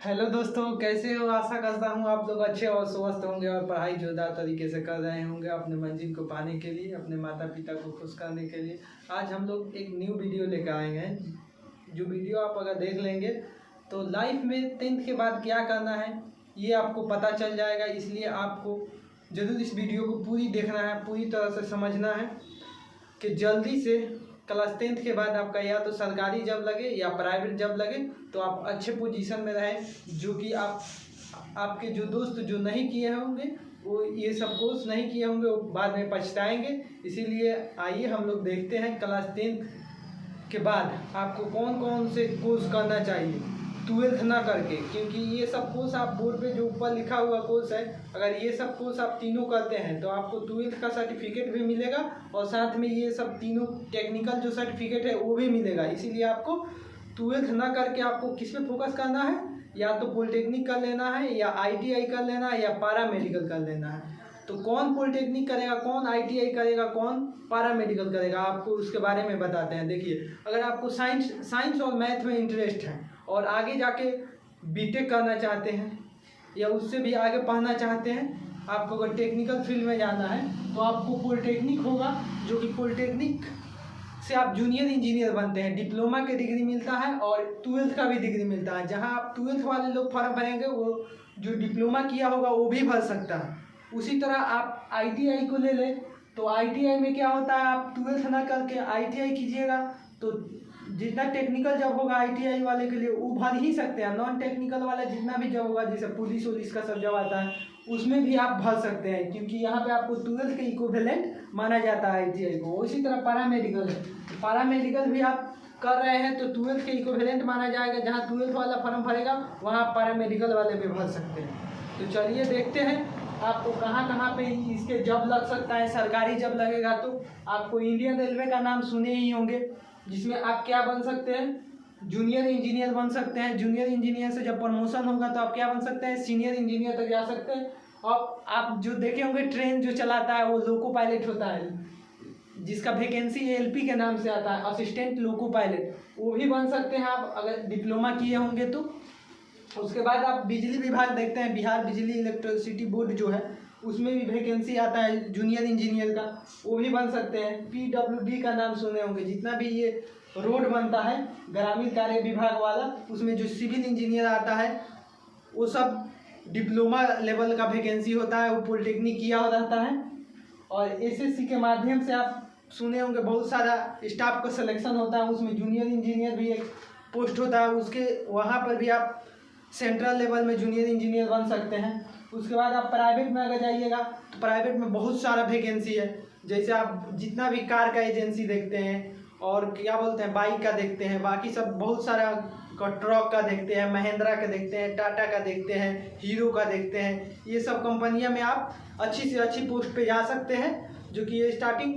Hello दोस्तों, कैसे हो। आशा करता हूँ आप लोग अच्छे और स्वस्थ होंगे और पढ़ाई जोरदार तरीके से कर रहे होंगे अपने मंजिल को पाने के लिए, अपने माता पिता को खुश करने के लिए। आज हम लोग एक न्यू वीडियो लेकर आए हैं, जो वीडियो आप अगर देख लेंगे तो लाइफ में 10th के बाद क्या करना है ये आपको पता चल जाएगा। इसलिए आपको ज़रूर इस वीडियो को पूरी देखना है, पूरी तरह से समझना है कि जल्दी से क्लास 10th के बाद आपका या तो सरकारी जॉब लगे या प्राइवेट जॉब लगे, तो आप अच्छे पोजीशन में रहें। जो कि आपके जो दोस्त जो नहीं किए होंगे वो ये सब कोर्स नहीं किए होंगे वो बाद में पछताएंगे। इसीलिए आइए हम लोग देखते हैं क्लास 10th के बाद आपको कौन कौन से कोर्स करना चाहिए 12th ना करके, क्योंकि ये सब कोर्स आप बोर्ड पे जो ऊपर लिखा हुआ कोर्स है, अगर ये सब कोर्स आप तीनों करते हैं तो आपको 12th का सर्टिफिकेट भी मिलेगा और साथ में ये सब तीनों टेक्निकल जो सर्टिफिकेट है वो भी मिलेगा। इसीलिए आपको 12th ना करके आपको किस पे फोकस करना है, या तो पॉलिटेक्निक कर लेना है या ITI कर लेना है या पारा मेडिकल कर लेना है। तो कौन पॉलिटेक्निक करेगा, कौन ITI करेगा, कौन पारा मेडिकल करेगा, आपको उसके बारे में बताते हैं। देखिए, अगर आपको साइंस और मैथ में इंटरेस्ट है और आगे जाके बीटेक करना चाहते हैं या उससे भी आगे पढ़ना चाहते हैं, आपको अगर टेक्निकल फील्ड में जाना है तो आपको पॉलिटेक्निक होगा, जो कि पॉलिटेक्निक से आप जूनियर इंजीनियर बनते हैं। डिप्लोमा के डिग्री मिलता है और 12th का भी डिग्री मिलता है। जहां आप 12th वाले लोग फॉर्म भरेंगे वो जो डिप्लोमा किया होगा वो भी भर सकता है। उसी तरह आप ITI को ले लें तो ITI में क्या होता है, आप 12th ना करके ITI कीजिएगा तो जितना टेक्निकल जॉब होगा ITI वाले के लिए वो भर ही सकते हैं। नॉन टेक्निकल वाला जितना भी जॉब होगा, जैसे पुलिस वुलिस का सब जॉब आता है, उसमें भी आप भर सकते हैं, क्योंकि यहाँ पे आपको 12th के इक्विवेलेंट माना जाता है ITI को। उसी तरह पारा मेडिकल है, पारा मेडिकल भी आप कर रहे हैं तो 12th के इक्विवेलेंट माना जाएगा। जहाँ 12th वाला फॉर्म भरेगा वहाँ पारा मेडिकल वाले भी भर सकते हैं। तो चलिए देखते हैं आपको कहाँ कहाँ पे इसके जॉब लग सकता है। सरकारी जॉब लगेगा तो आपको इंडियन रेलवे का नाम सुने ही होंगे, जिसमें आप क्या बन सकते हैं, जूनियर इंजीनियर बन सकते हैं। जूनियर इंजीनियर से जब प्रमोशन होगा तो आप क्या बन सकते हैं, सीनियर इंजीनियर तक जा सकते हैं। और आप जो देखे होंगे ट्रेन जो चलाता है वो लोको पायलट होता है, जिसका वैकेंसी ALP के नाम से आता है, असिस्टेंट लोको पायलट, वो भी बन सकते हैं आप अगर डिप्लोमा किए होंगे तो। उसके बाद आप बिजली विभाग देखते हैं, बिहार बिजली इलेक्ट्रिसिटी बोर्ड जो है उसमें भी वैकेंसी आता है जूनियर इंजीनियर का, वो भी बन सकते हैं। PWD का नाम सुने होंगे, जितना भी ये रोड बनता है ग्रामीण कार्य विभाग वाला, उसमें जो सिविल इंजीनियर आता है वो सब डिप्लोमा लेवल का वैकेंसी होता है, वो पॉलिटेक्निक किया हो रहता है। और SSC के माध्यम से आप सुने होंगे बहुत सारा स्टाफ का सिलेक्शन होता है, उसमें जूनियर इंजीनियर भी एक पोस्ट होता है, उसके वहाँ पर भी आप सेंट्रल लेवल में जूनियर इंजीनियर बन सकते हैं। उसके बाद आप प्राइवेट में अगर जाइएगा तो प्राइवेट में बहुत सारा वैकेंसी है। जैसे आप जितना भी कार का एजेंसी देखते हैं और क्या बोलते हैं बाइक का देखते हैं, बाकी सब बहुत सारा ट्रक का देखते हैं, महिंद्रा का देखते हैं, टाटा का देखते हैं, हीरो का देखते हैं, ये सब कंपनियां में आप अच्छी से अच्छी पोस्ट पे जा सकते हैं। जो कि ये स्टार्टिंग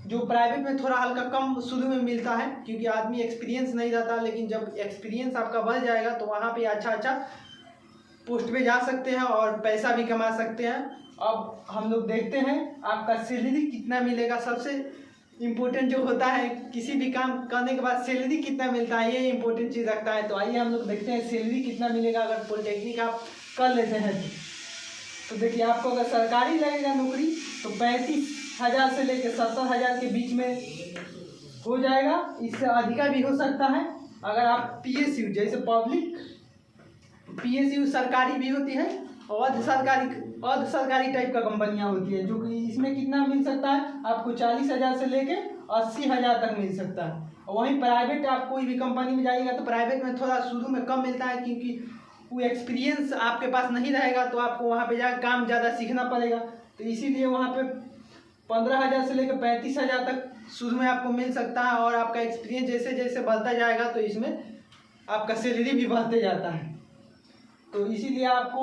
जो प्राइवेट में थोड़ा हल्का कम शुरू में मिलता है, क्योंकि आदमी एक्सपीरियंस नहीं रहता, लेकिन जब एक्सपीरियंस आपका बढ़ जाएगा तो वहाँ पे अच्छा पोस्ट पे जा सकते हैं और पैसा भी कमा सकते हैं। अब हम लोग देखते हैं आपका सैलरी कितना मिलेगा। सबसे इम्पोर्टेंट जो होता है किसी भी काम करने के बाद सैलरी कितना मिलता है, ये इम्पोर्टेंट चीज़ रखता है। तो आइए हम लोग देखते हैं सैलरी कितना मिलेगा अगर पॉलिटेक्निक आप कर लेते हैं तो। देखिए, आपको अगर सरकारी लगेगा नौकरी तो 35,000 से लेकर 70,000 के बीच में हो जाएगा, इससे अधिका भी हो सकता है। अगर आप PSU जैसे पब्लिक PSU सरकारी भी होती है और अर्ध सरकारी टाइप का कंपनियां होती है, जो कि इसमें कितना मिल सकता है आपको 40,000 से लेके 80,000 तक मिल सकता है। और वहीं प्राइवेट आप कोई भी कंपनी में जाइएगा तो प्राइवेट में थोड़ा शुरू में कम मिलता है, क्योंकि वो एक्सपीरियंस आपके पास नहीं रहेगा तो आपको वहाँ पे जाकर काम ज़्यादा सीखना पड़ेगा। तो इसीलिए वहाँ पे 15,000 से लेकर 35,000 तक शुरू में आपको मिल सकता है। और आपका एक्सपीरियंस जैसे जैसे बढ़ता जाएगा तो इसमें आपका सैलरी भी बढ़ते जाता है। तो इसीलिए आपको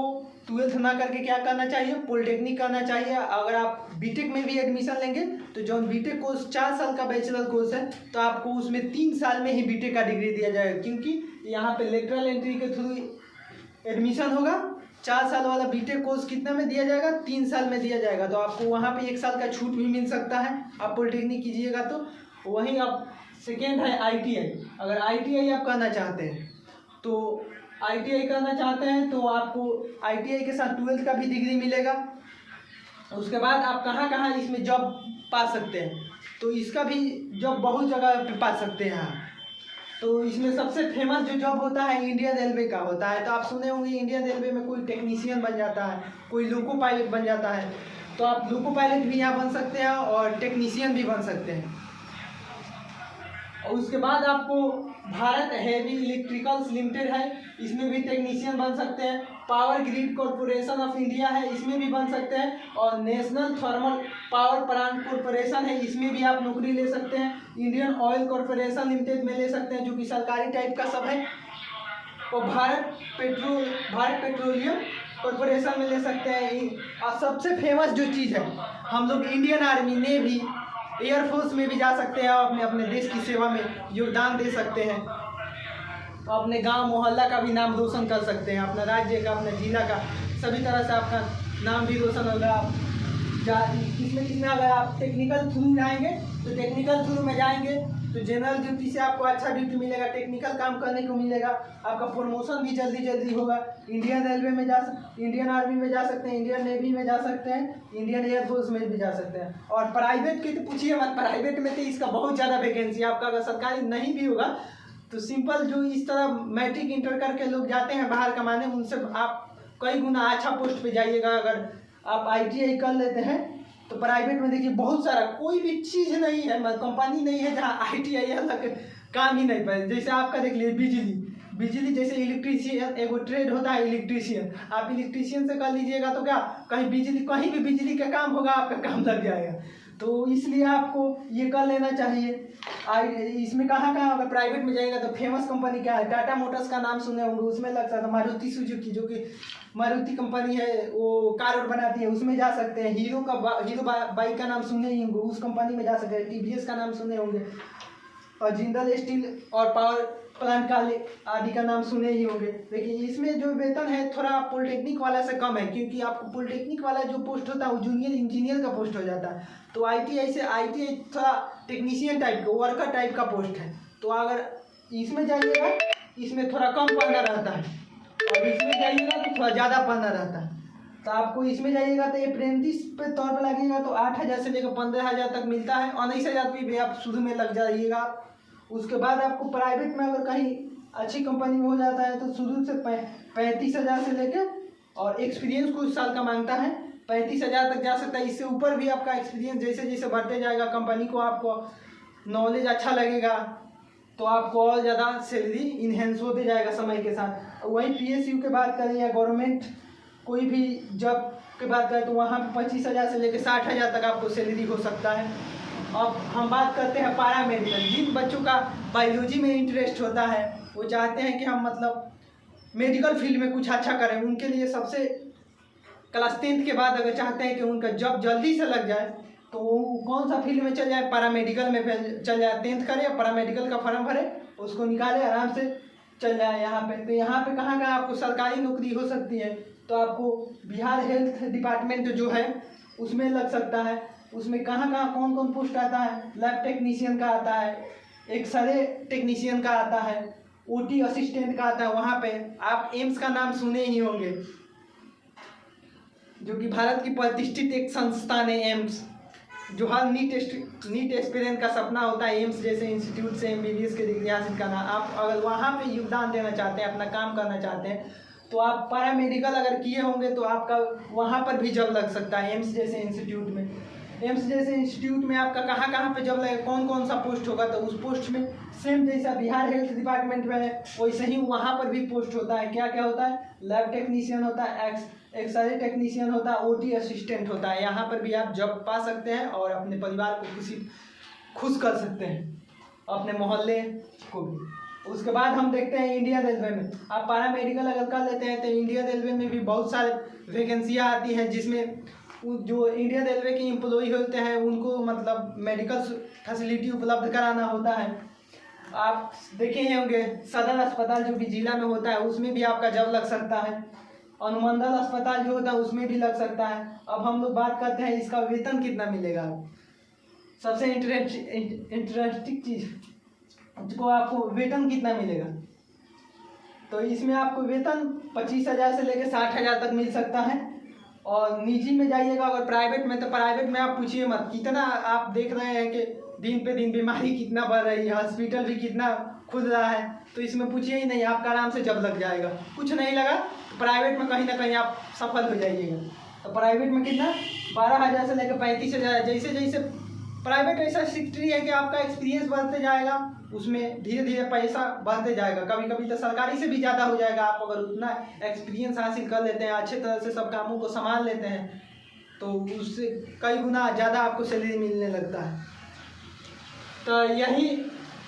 12th ना करके क्या करना चाहिए, पॉलिटेक्निक करना चाहिए। अगर आप बीटेक में भी एडमिशन लेंगे तो जो बीटेक कोर्स 4 साल का बैचलर कोर्स है तो आपको उसमें 3 साल में ही बीटेक का डिग्री दिया जाएगा, क्योंकि यहाँ पे लेटरल एंट्री के थ्रू एडमिशन होगा। 4 साल वाला बीटेक कोर्स कितना में दिया जाएगा, 3 साल में दिया जाएगा। तो आपको वहाँ पे 1 साल का छूट भी मिल सकता है आप पॉलिटेक्निक कीजिएगा तो। वहीं आप सेकेंड है ITI। अगर ITI आप करना चाहते हैं तो ITI करना चाहते हैं तो आपको ITI के साथ 12th का भी डिग्री मिलेगा। उसके बाद आप कहाँ कहाँ इसमें जॉब पा सकते हैं, तो इसका भी जॉब बहुत जगह पे पा सकते हैं आप। तो इसमें सबसे फेमस जो जॉब होता है इंडियन रेलवे का होता है। तो आप सुने होंगे इंडियन रेलवे में कोई टेक्नीशियन बन जाता है, कोई लोको पायलट बन जाता है। तो आप लोको पायलट भी यहाँ बन सकते हैं और टेक्नीशियन भी बन सकते हैं। और उसके बाद आपको भारत हेवी इलेक्ट्रिकल्स लिमिटेड है, इसमें भी टेक्नीशियन बन सकते हैं। Power grid corporation of India है, इसमें भी बन सकते हैं। और national thermal power plant corporation है, इसमें भी आप नौकरी ले सकते हैं। इंडियन ऑयल कॉरपोरेशन लिमिटेड में ले सकते हैं, जो कि सरकारी टाइप का सब है। और भारत पेट्रोलियम कॉरपोरेशन में ले सकते हैं। और सबसे फेमस जो चीज़ है, हम लोग इंडियन आर्मी, नेवी, एयरफोर्स में भी जा सकते हैं और अपने अपने देश की सेवा में योगदान दे सकते हैं। तो अपने गांव मोहल्ला का भी नाम रोशन कर सकते हैं, अपना राज्य का, अपने जिला का, सभी तरह से आपका नाम भी रोशन होगा। आप किसमें अगर आप टेक्निकल थ्रू जाएंगे तो टेक्निकल थ्रू में जाएंगे तो जनरल ड्यूटी से आपको अच्छा ड्यूटी मिलेगा, टेक्निकल काम करने को मिलेगा, आपका प्रमोशन भी जल्दी होगा। इंडियन रेलवे में इंडियन आर्मी में जा सकते हैं, इंडियन नेवी में जा सकते हैं, इंडियन एयरफोर्स में भी जा सकते हैं। और प्राइवेट की तो पूछिए मत, प्राइवेट में तो इसका बहुत ज़्यादा वैकेंसी है। आपका अगर सरकारी नहीं भी होगा तो सिंपल जो इस तरह मैट्रिक इंटर करके लोग जाते हैं बाहर कमाने, उनसे आप कई गुना अच्छा पोस्ट पे जाइएगा। अगर आप ITI कर लेते हैं तो प्राइवेट में देखिए बहुत सारा, कोई भी चीज़ नहीं है, कंपनी नहीं है जहाँ ITI अलग काम ही नहीं पाए। जैसे आपका देख लीजिए बिजली जैसे इलेक्ट्रीशियन, एगो ट्रेड होता है इलेक्ट्रीशियन, आप इलेक्ट्रीशियन से कर लीजिएगा तो क्या कहीं भी बिजली का काम होगा, आपका काम लग जाएगा। तो इसलिए आपको ये कर लेना चाहिए। इसमें कहाँ अगर प्राइवेट में जाएगा तो फेमस कंपनी क्या है, टाटा मोटर्स का नाम सुने होंगे, उसमें लग सकता है। मारुति सुजुकी, जो कि मारुति कंपनी है, वो कार और बनाती है, उसमें जा सकते हैं। हीरो बाइक का नाम सुने ही होंगे, उस कंपनी में जा सकते हैं। TVS का नाम सुने होंगे, और जिंदल स्टील और पावर प्लांट का आदि का नाम सुने ही होंगे। लेकिन इसमें जो वेतन है थोड़ा पॉलिटेक्निक वाला से कम है, क्योंकि आपको पॉलिटेक्निक वाला जो पोस्ट होता है वो जूनियर इंजीनियर का पोस्ट हो जाता है। तो ITI थोड़ा टेक्नीशियन टाइप का, वर्कर टाइप का पोस्ट है। तो अगर इसमें जाइएगा इसमें थोड़ा कम पढ़ना रहता है, और इसमें जाइएगा तो थोड़ा ज़्यादा पढ़ना रहता है। तो आपको इसमें जाइएगा तो अप्रेंटिस पे तौर पर लगेगा तो 8,000 से लेकर 15,000 तक मिलता है। 19,000 भी आप शुरू में लग जाइएगा। उसके बाद आपको प्राइवेट में अगर कहीं अच्छी कंपनी में हो जाता है तो शुरू से 35,000 से लेकर, और एक्सपीरियंस कुछ साल का मांगता है, 35,000 तक जा सकता है। इससे ऊपर भी आपका एक्सपीरियंस जैसे जैसे बढ़ते जाएगा, कंपनी को आपको नॉलेज अच्छा लगेगा तो आपको और ज़्यादा सैलरी इन्हेंस होते जाएगा समय के साथ। वहीं PSU की बात करें या गवर्नमेंट कोई भी जॉब की बात करें तो वहाँ पे 25,000 से लेकर 60,000 तक आपको सैलरी हो सकता है। अब हम बात करते हैं पैरामेडिकल। जिन बच्चों का बायोलॉजी में इंटरेस्ट होता है, वो चाहते हैं कि हम मतलब मेडिकल फील्ड में कुछ अच्छा करें, उनके लिए सबसे क्लास 10th के बाद अगर चाहते हैं कि उनका जॉब जल्दी से लग जाए तो वो कौन सा फील्ड में चल जाए, पैरामेडिकल में चल जाए। 10th करे, पैरामेडिकल का फॉर्म भरे, उसको निकाले, आराम से चल जाए यहाँ पे। तो यहाँ पे कहाँ आपको सरकारी नौकरी हो सकती है। तो आपको बिहार हेल्थ डिपार्टमेंट जो है उसमें लग सकता है। उसमें कहाँ कौन कौन पोस्ट आता है, लैब टेक्नीशियन का आता है, एक्सरे टेक्नीशियन का आता है, OT असिस्टेंट का आता है। वहाँ पे आप एम्स का नाम सुने ही होंगे, जो कि भारत की प्रतिष्ठित एक संस्थान है एम्स, जो हर नीट एस्पिरेंट का सपना होता है एम्स जैसे इंस्टीट्यूट से MBBS की डिग्री हासिल करना। आप अगर वहाँ पे योगदान देना चाहते हैं, अपना काम करना चाहते हैं, तो आप पैरामेडिकल अगर किए होंगे तो आपका वहाँ पर भी जॉब लग सकता है एम्स जैसे इंस्टीट्यूट में। एम्स जैसे इंस्टीट्यूट में आपका कहाँ पे जॉब लगेगा, कौन सा पोस्ट होगा, तो उस पोस्ट में सेम जैसा बिहार हेल्थ डिपार्टमेंट में है वैसे ही वहाँ पर भी पोस्ट होता है। क्या होता है, लैब टेक्नीशियन होता है, एक्सरे टेक्नीशियन होता है, OT असिस्टेंट होता है। यहाँ पर भी आप जॉब पा सकते हैं और अपने परिवार को खुश कर सकते हैं, अपने मोहल्ले को भी। उसके बाद हम देखते हैं इंडियन रेलवे में। आप पैरामेडिकल अगर कर लेते हैं तो इंडियन रेलवे में भी बहुत सारे वैकेंसियाँ आती हैं, जिसमें जो इंडियन रेलवे के एम्प्लॉई होते हैं उनको मतलब मेडिकल फैसिलिटी उपलब्ध कराना होता है। आप देखे ही होंगे सदर अस्पताल जो कि जिला में होता है, उसमें भी आपका जॉब लग सकता है। अनुमंडल अस्पताल जो होता है उसमें भी लग सकता है। अब हम लोग बात करते हैं इसका वेतन कितना मिलेगा। सबसे इंटरेस्टिंग चीज़ को, आपको वेतन कितना मिलेगा। तो इसमें आपको वेतन 25,000 से लेकर 60,000 तक मिल सकता है। और निजी में जाइएगा अगर प्राइवेट में, तो प्राइवेट में आप पूछिए मत, कितना आप देख रहे हैं कि दिन पे दिन बीमारी कितना बढ़ रही है, हॉस्पिटल भी कितना खुल रहा है, तो इसमें पूछिए ही नहीं, आपका आराम से जब लग जाएगा। कुछ नहीं लगा तो प्राइवेट में कहीं ना कहीं आप सफल हो जाइएगा। तो प्राइवेट में कितना 12,000 से लेकर 35,000, जैसे जैसे प्राइवेट ऐसा सेक्टर है कि आपका एक्सपीरियंस बढ़ते जाएगा, उसमें धीरे धीरे पैसा बढ़ते जाएगा। कभी कभी तो सरकारी से भी ज़्यादा हो जाएगा, आप अगर उतना एक्सपीरियंस हासिल कर लेते हैं, अच्छे तरह से सब कामों को संभाल लेते हैं, तो उससे कई गुना ज़्यादा आपको सैलरी मिलने लगता है। तो यही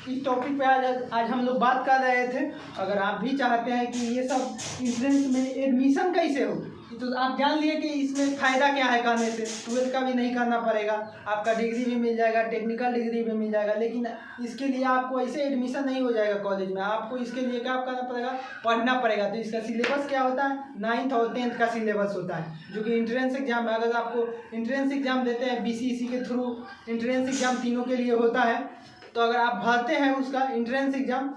इस टॉपिक पे आज हम लोग बात कर रहे थे। अगर आप भी चाहते हैं कि ये सब इंट्रेंस में एडमिशन कैसे हो, तो आप जान लिए कि इसमें फ़ायदा क्या है करने से। 12th का भी नहीं करना पड़ेगा, आपका डिग्री भी मिल जाएगा, टेक्निकल डिग्री भी मिल जाएगा। लेकिन इसके लिए आपको ऐसे एडमिशन नहीं हो जाएगा कॉलेज में, आपको इसके लिए क्या करना पड़ेगा, पढ़ना पड़ेगा। तो इसका सिलेबस क्या होता है, 9th और 10th का सिलेबस होता है, जो कि इंट्रेंस एग्जाम है। अगर आपको इंट्रेंस एग्जाम देते हैं BCEC के थ्रू, इंट्रेंस एग्जाम तीनों के लिए होता है, तो अगर आप भरते हैं उसका इंट्रेंस एग्जाम,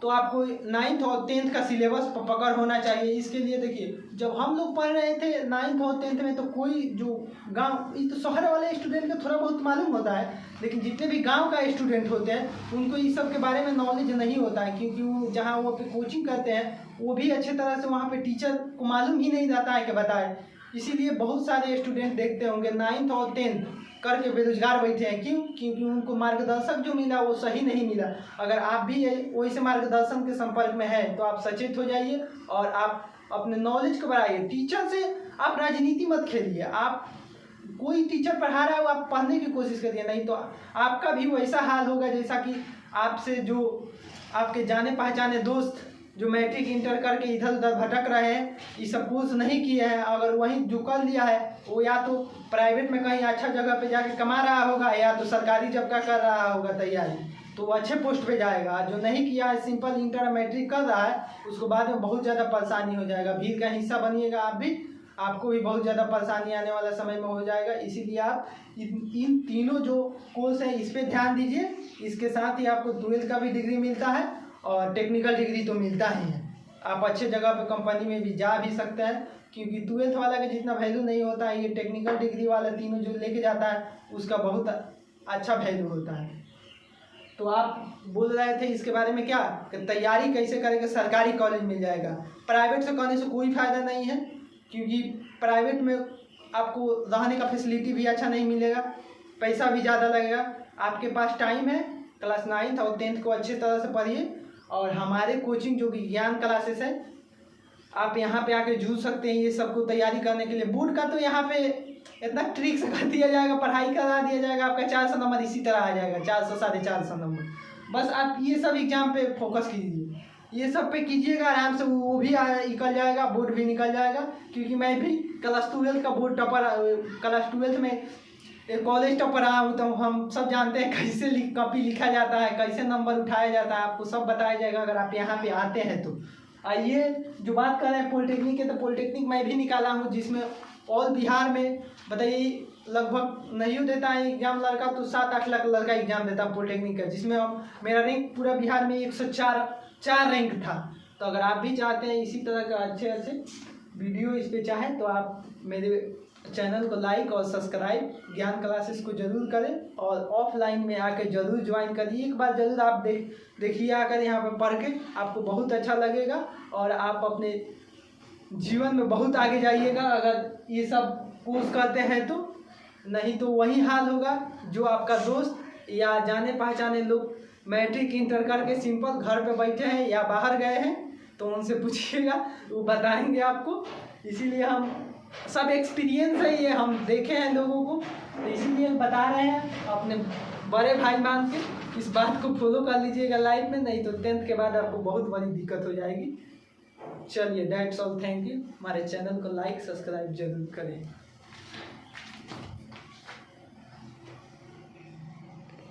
तो आपको 9th और 10th का सिलेबस पकड़ होना चाहिए। इसके लिए देखिए, जब हम लोग पढ़ रहे थे 9th और 10th में, तो कोई जो गांव, ये तो शहर वाले स्टूडेंट को थोड़ा बहुत मालूम होता है, लेकिन जितने भी गांव का स्टूडेंट होते हैं उनको इस सब के बारे में नॉलेज नहीं होता है, क्योंकि वो जहाँ वो पे कोचिंग करते हैं वो भी अच्छे तरह से वहाँ पे टीचर को मालूम ही नहीं रहता है कि बताए। इसीलिए बहुत सारे स्टूडेंट देखते होंगे 9th और 10th करके बेरोजगार बैठे हैं। क्यों? क्योंकि उनको मार्गदर्शक जो मिला वो सही नहीं मिला। अगर आप भी वैसे मार्गदर्शन के संपर्क में हैं तो आप सचेत हो जाइए और आप अपने नॉलेज को बढ़ाइए। टीचर से आप राजनीति मत खेलिए, आप कोई टीचर पढ़ा रहा है आप पढ़ने की कोशिश करिए, नहीं तो आपका भी वैसा हाल होगा जैसा कि आपसे जो आपके जाने पहचाने दोस्त जो मैट्रिक इंटर करके इधर उधर भटक रहे हैं, ये सब कोर्स नहीं किए हैं, अगर वहीं जो कर लिया है वो या तो प्राइवेट में कहीं अच्छा जगह पे जाके कमा रहा होगा, या तो सरकारी जॉब का कर रहा होगा तैयारी, तो वो अच्छे पोस्ट पे जाएगा। जो नहीं किया है, सिंपल इंटर मैट्रिक कर रहा है, उसको बाद में बहुत ज़्यादा परेशानी हो जाएगा। भीड़ का हिस्सा बनिएगा आप भी, आपको भी बहुत ज़्यादा परेशानी आने वाला समय में हो जाएगा। इसीलिए आप इन तीनों जो कोर्स हैं इस पर ध्यान दीजिए। इसके साथ ही आपको 12th का भी डिग्री मिलता है और टेक्निकल डिग्री तो मिलता ही है। आप अच्छे जगह पे कंपनी में भी जा भी सकते हैं, क्योंकि 12th वाला का जितना वैल्यू नहीं होता है, ये टेक्निकल डिग्री वाला तीनों जो लेके जाता है उसका बहुत अच्छा वैल्यू होता है। तो आप बोल रहे थे इसके बारे में क्या, कि तैयारी कैसे करेंगे, सरकारी कॉलेज मिल जाएगा। प्राइवेट से करने से कोई फ़ायदा नहीं है, क्योंकि प्राइवेट में आपको रहने का फैसिलिटी भी अच्छा नहीं मिलेगा, पैसा भी ज़्यादा लगेगा। आपके पास टाइम है, क्लास 9th और 10th को अच्छी तरह से पढ़िए। और हमारे कोचिंग जो कि ज्ञान क्लासेस है, आप यहाँ पे आके जूझ सकते हैं ये सबको तैयारी करने के लिए। बोर्ड का तो यहाँ पे इतना ट्रिक से कर दिया जाएगा, पढ़ाई करा दिया जाएगा, आपका 400 नंबर इसी तरह आ जाएगा, 400 450 नंबर। बस आप ये सब एग्जाम पे फोकस कीजिए, ये सब पे कीजिएगा, आराम से वो भी निकल जाएगा, बोर्ड भी निकल जाएगा। क्योंकि मैं भी क्लास 12th का बोर्ड टॉपर, क्लास 12th में एक कॉलेज टॉपर रहा हूँ, तो हम सब जानते हैं कैसे कॉपी लिखा जाता है, कैसे नंबर उठाया जाता है, आपको सब बताया जाएगा अगर आप यहाँ पे आते हैं तो। आइए, जो बात कर रहे हैं पॉलिटेक्निक के, तो पॉलिटेक्निक मैं भी निकाला हूँ, जिसमें ऑल बिहार में बताइए लगभग नहीं देता है एग्जाम लड़का, तो 7-8 लाख लड़का एग्जाम देता है पॉलिटेक्निक का, जिसमें मेरा रैंक पूरा बिहार में 104 रैंक था। तो अगर आप भी चाहते हैं इसी तरह का अच्छे वीडियो इस पर चाहें, तो आप मेरे चैनल को लाइक और सब्सक्राइब ज्ञान क्लासेस को जरूर करें, और ऑफलाइन में आकर जरूर ज्वाइन करिए। एक बार जरूर आप देखिए आकर यहाँ पर पढ़ के, आपको बहुत अच्छा लगेगा और आप अपने जीवन में बहुत आगे जाइएगा अगर ये सब कोर्स करते हैं तो। नहीं तो वही हाल होगा जो आपका दोस्त या जाने पहचाने लोग मैट्रिक इंटर करके सिंपल घर पे बैठे हैं या बाहर गए हैं, तो उनसे पूछिएगा, वो बताएंगे आपको। इसीलिए हम सब एक्सपीरियंस है ये, हम देखे हैं लोगों को, तो इसीलिए बता रहे हैं। अपने बड़े भाई मान के इस बात को फॉलो कर लीजिएगा लाइफ में, नहीं तो 10th के बाद आपको बहुत बड़ी दिक्कत हो जाएगी। चलिए, दैट्स ऑल, थैंक यू। हमारे चैनल को लाइक सब्सक्राइब जरूर करें।